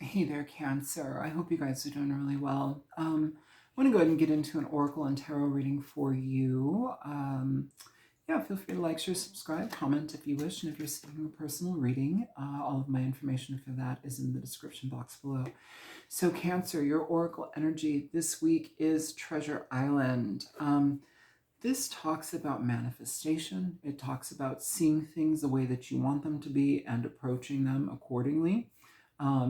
Hey there, Cancer. I hope you guys are doing really well. I want to go ahead and get into an Oracle and Tarot reading for you. Yeah, feel free to like, share, subscribe, comment if you wish. And if you're seeking a personal reading, all of my information for that is in the description box below. So, Cancer, your Oracle energy this week is Treasure Island. This talks about manifestation. It talks about seeing things the way that you want them to be and approaching them accordingly.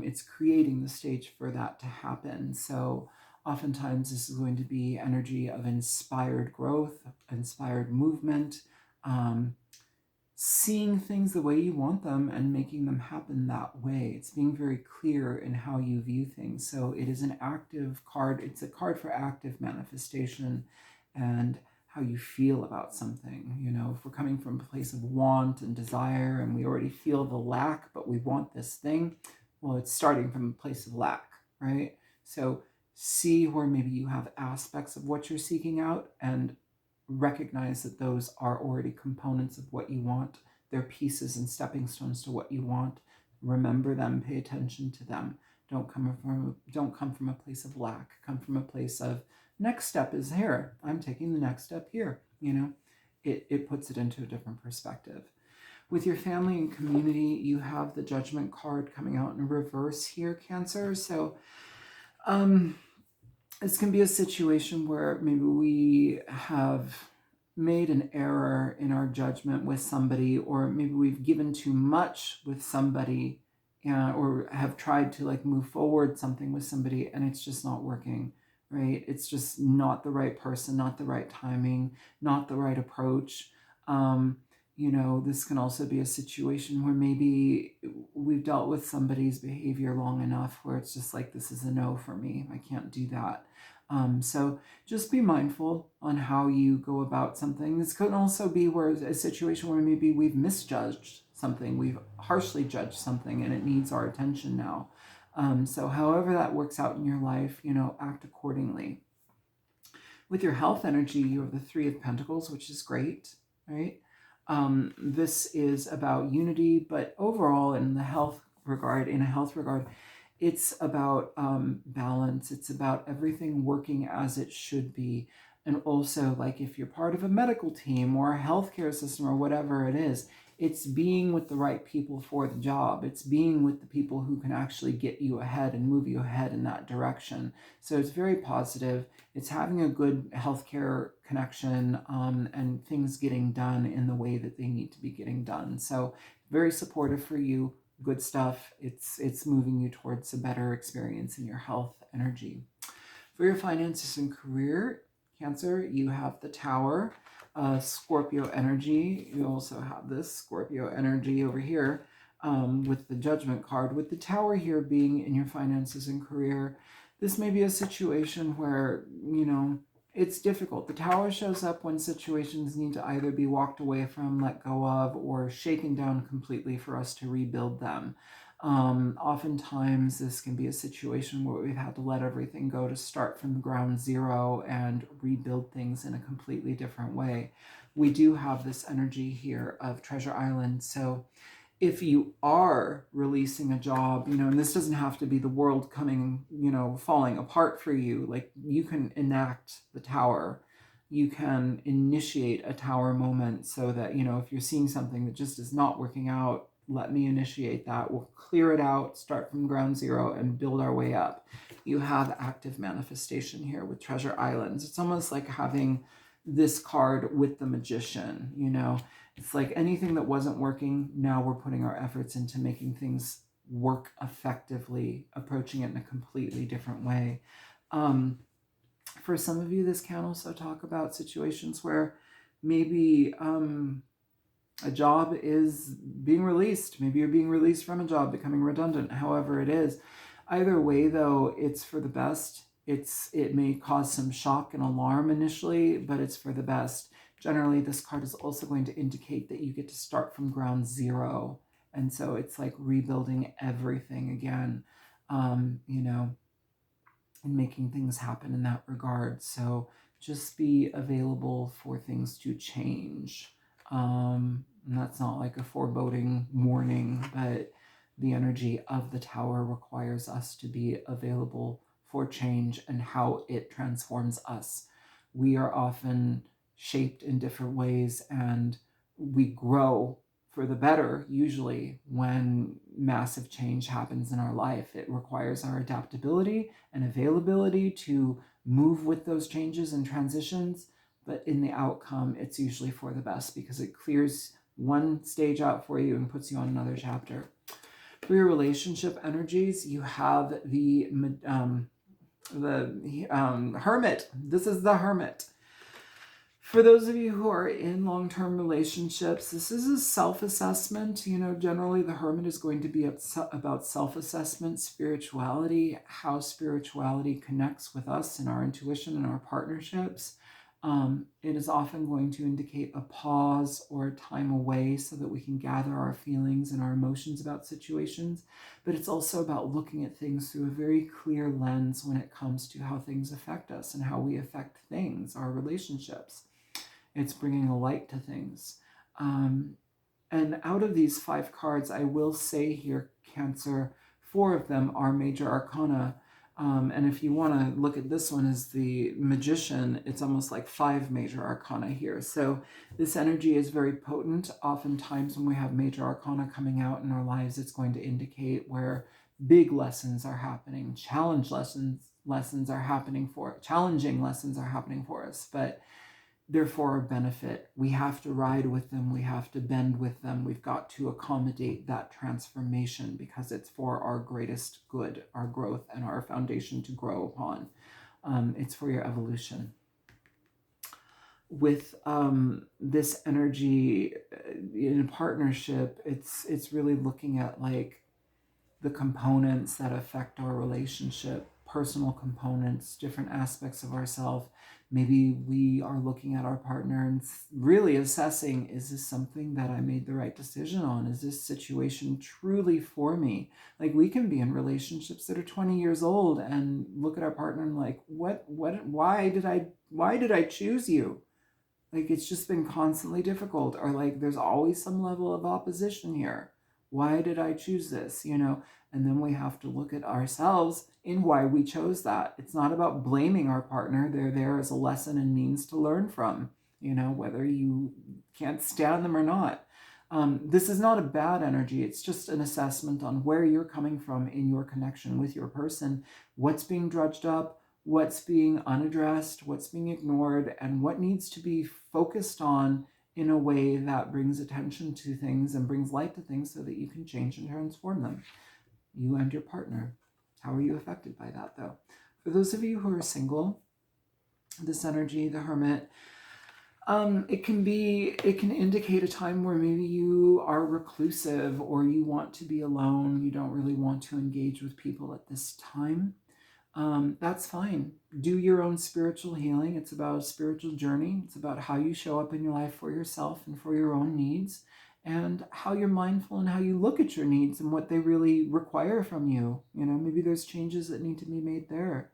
It's creating the stage for that to happen. So oftentimes this is going to be energy of inspired growth, inspired movement, um, seeing things the way you want them and making them happen that way. It's being very clear in how you view things. So it is an active card. It's a card for active manifestation and how you feel about something. You know, if we're coming from a place of want and desire and we already feel the lack, but we want this thing, well, it's starting from a place of lack, right? So see where maybe you have aspects of what you're seeking out and recognize that those are already components of what you want. They're pieces and stepping stones to what you want. Remember them, pay attention to them. Don't come from a place of lack. Come from a place of next step is here. I'm taking the next step here. You know, it puts it into a different perspective. With your family and community, you have the Judgment card coming out in reverse here, Cancer. So this can be a situation where maybe we have made an error in our judgment with somebody, or maybe we've given too much with somebody, or have tried to like move forward something with somebody and it's just not working, right? It's just not the right person, not the right timing, not the right approach. You know, this can also be a situation where maybe we've dealt with somebody's behavior long enough where it's just like, this is a no for me. I can't do that. So just be mindful on how you go about something. This could also be where a situation where maybe we've misjudged something, we've harshly judged something, and it needs our attention now. So however that works out in your life, you know, act accordingly. With your health energy, you have the Three of Pentacles, which is great, right? This is about unity, but overall in a health regard, it's about balance. It's about everything working as it should be. And also, like if you're part of a medical team or a healthcare system or whatever it is, it's being with the right people for the job. It's being with the people who can actually get you ahead and move you ahead in that direction. So it's very positive. It's having a good healthcare connection and things getting done in the way that they need to be getting done. So very supportive for you. Good stuff. It's moving you towards a better experience in your health energy. For your finances and career, Cancer, you have the Tower, Scorpio energy. You also have this Scorpio energy over here with the Judgment card. With the Tower here being in your finances and career, this may be a situation where, you know, it's difficult. The Tower shows up when situations need to either be walked away from, let go of, or shaken down completely for us to rebuild them. Oftentimes this can be a situation where we've had to let everything go to start from ground zero and rebuild things in a completely different way. We do have this energy here of Treasure Island. So if you are releasing a job, you know, and this doesn't have to be the world coming, you know, falling apart for you, like you can enact the Tower. You can initiate a Tower moment so that, you know, if you're seeing something that just is not working out, let me initiate that. We'll clear it out, start from ground zero, and build our way up. You have active manifestation here with Treasure Islands. It's almost like having this card with the Magician, you know. It's like anything that wasn't working, now we're putting our efforts into making things work effectively, approaching it in a completely different way. For some of you, this can also talk about situations where maybe a job is being released. Maybe you're being released from a job, becoming redundant, however it is. Either way, though, it's for the best. It may cause some shock and alarm initially, but it's for the best. Generally, this card is also going to indicate that you get to start from ground zero. And so it's like rebuilding everything again, you know, and making things happen in that regard. So just be available for things to change. And that's not like a foreboding warning, but the energy of the Tower requires us to be available for change and how it transforms us. We are often shaped in different ways, and we grow for the better usually when massive change happens in our life. It requires our adaptability and availability to move with those changes and transitions, but in the outcome, it's usually for the best because it clears one stage out for you and puts you on another chapter. For your relationship energies, you have the Hermit. This is the Hermit. For those of you who are in long-term relationships, this is a self-assessment. Generally the Hermit is going to be about self-assessment, spirituality, how spirituality connects with us and our intuition and our partnerships. It is often going to indicate a pause or a time away so that we can gather our feelings and our emotions about situations. But it's also about looking at things through a very clear lens when it comes to how things affect us and how we affect things, our relationships. It's bringing a light to things. And out of these 5 cards, I will say here, Cancer, 4 of them are major arcana. And if you want to look at this one as the Magician, it's almost like 5 major arcana here. So this energy is very potent. Oftentimes when we have major arcana coming out in our lives, it's going to indicate where big lessons are happening, challenging lessons are happening for us, but they're for our benefit. We have to ride with them. We have to bend with them. We've got to accommodate that transformation because it's for our greatest good, our growth, and our foundation to grow upon. It's for your evolution. With this energy in a partnership, it's really looking at like the components that affect our relationship, personal components, different aspects of ourselves. Maybe we are looking at our partner and really assessing, is this something that I made the right decision on? Is this situation truly for me? Like, we can be in relationships that are 20 years old and look at our partner and like, why did I choose you? Like, it's just been constantly difficult, or like there's always some level of opposition here. Why did I choose this? And then we have to look at ourselves in why we chose that. It's not about blaming our partner. They're there as a lesson and means to learn from, whether you can't stand them or not. This is not a bad energy. It's just an assessment on where you're coming from in your connection with your person, what's being drudged up, what's being unaddressed, what's being ignored, and what needs to be focused on in a way that brings attention to things and brings light to things so that you can change and transform them. You and your partner. How are you affected by that, though? For those of you who are single, this energy, the Hermit, it can indicate a time where maybe you are reclusive or you want to be alone. You don't really want to engage with people at this time. That's fine. Do your own spiritual healing. It's about a spiritual journey. It's about how you show up in your life for yourself and for your own needs, and how you're mindful and how you look at your needs and what they really require from you. Maybe there's changes that need to be made there.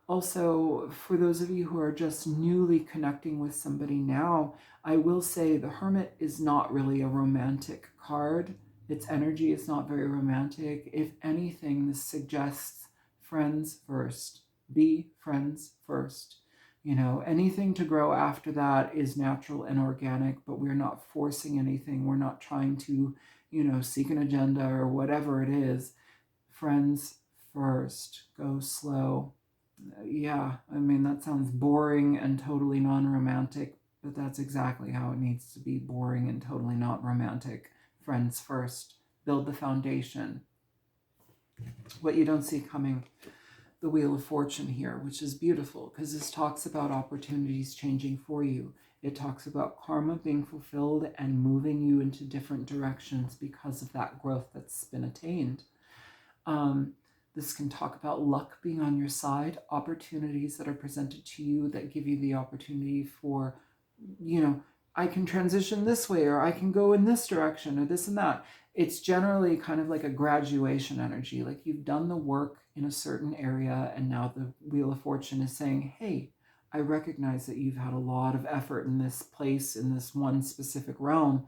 Also, for those of you who are just newly connecting with somebody now, I will say the Hermit is not really a romantic card. Its energy is not very romantic. If anything, this suggests friends first. Be friends first. Anything to grow after that is natural and organic, but we're not forcing anything. We're not trying to, seek an agenda or whatever it is. Friends first. Go slow. Yeah, that sounds boring and totally non-romantic, but that's exactly how it needs to be, boring and totally not romantic. Friends first. Build the foundation. What you don't see coming, the Wheel of Fortune here, which is beautiful because this talks about opportunities changing for you. It talks about karma being fulfilled and moving you into different directions because of that growth that's been attained. This can talk about luck being on your side, opportunities that are presented to you that give you the opportunity for, I can transition this way, or I can go in this direction, or this and that. It's generally kind of like a graduation energy, like you've done the work in a certain area, and now the Wheel of Fortune is saying, hey, I recognize that you've had a lot of effort in this place, in this one specific realm.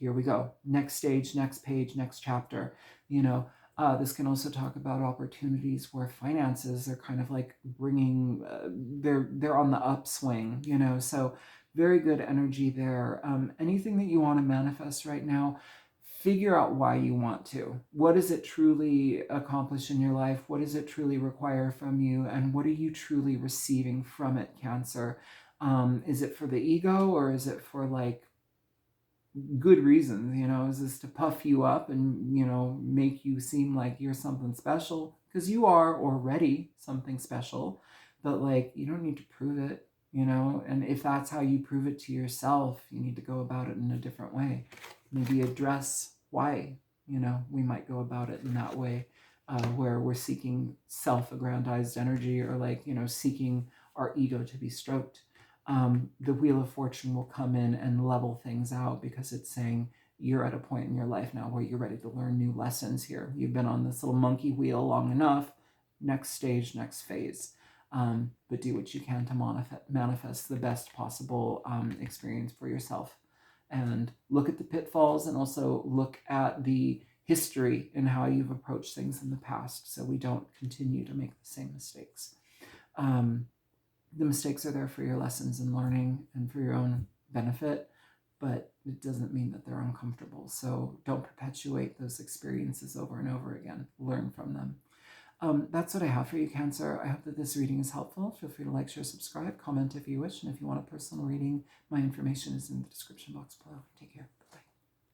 here we go. Next stage, next page, next chapter. This can also talk about opportunities where finances are kind of like bringing, they're on the upswing, so very good energy there. Anything that you want to manifest right now, figure out why you want to. What does it truly accomplish in your life? What does it truly require from you? And what are you truly receiving from it, Cancer? Is it for the ego, or is it for like good reasons? Is this to puff you up and make you seem like you're something special? Because you are already something special, but like you don't need to prove it. And if that's how you prove it to yourself, you need to go about it in a different way. Maybe address why we might go about it in that way, where we're seeking self-aggrandized energy, or like seeking our ego to be stroked. The Wheel of Fortune will come in and level things out, because it's saying you're at a point in your life now where you're ready to learn new lessons here. You've been on this little monkey wheel long enough. Next stage, next phase. But do what you can to manifest the best possible experience for yourself. And look at the pitfalls, and also look at the history and how you've approached things in the past, so we don't continue to make the same mistakes. The mistakes are there for your lessons and learning and for your own benefit, but it doesn't mean that they're uncomfortable. So don't perpetuate those experiences over and over again. Learn from them. That's what I have for you, Cancer. I hope that this reading is helpful. Feel free to like, share, subscribe, comment if you wish. And if you want a personal reading, my information is in the description box below. Take care.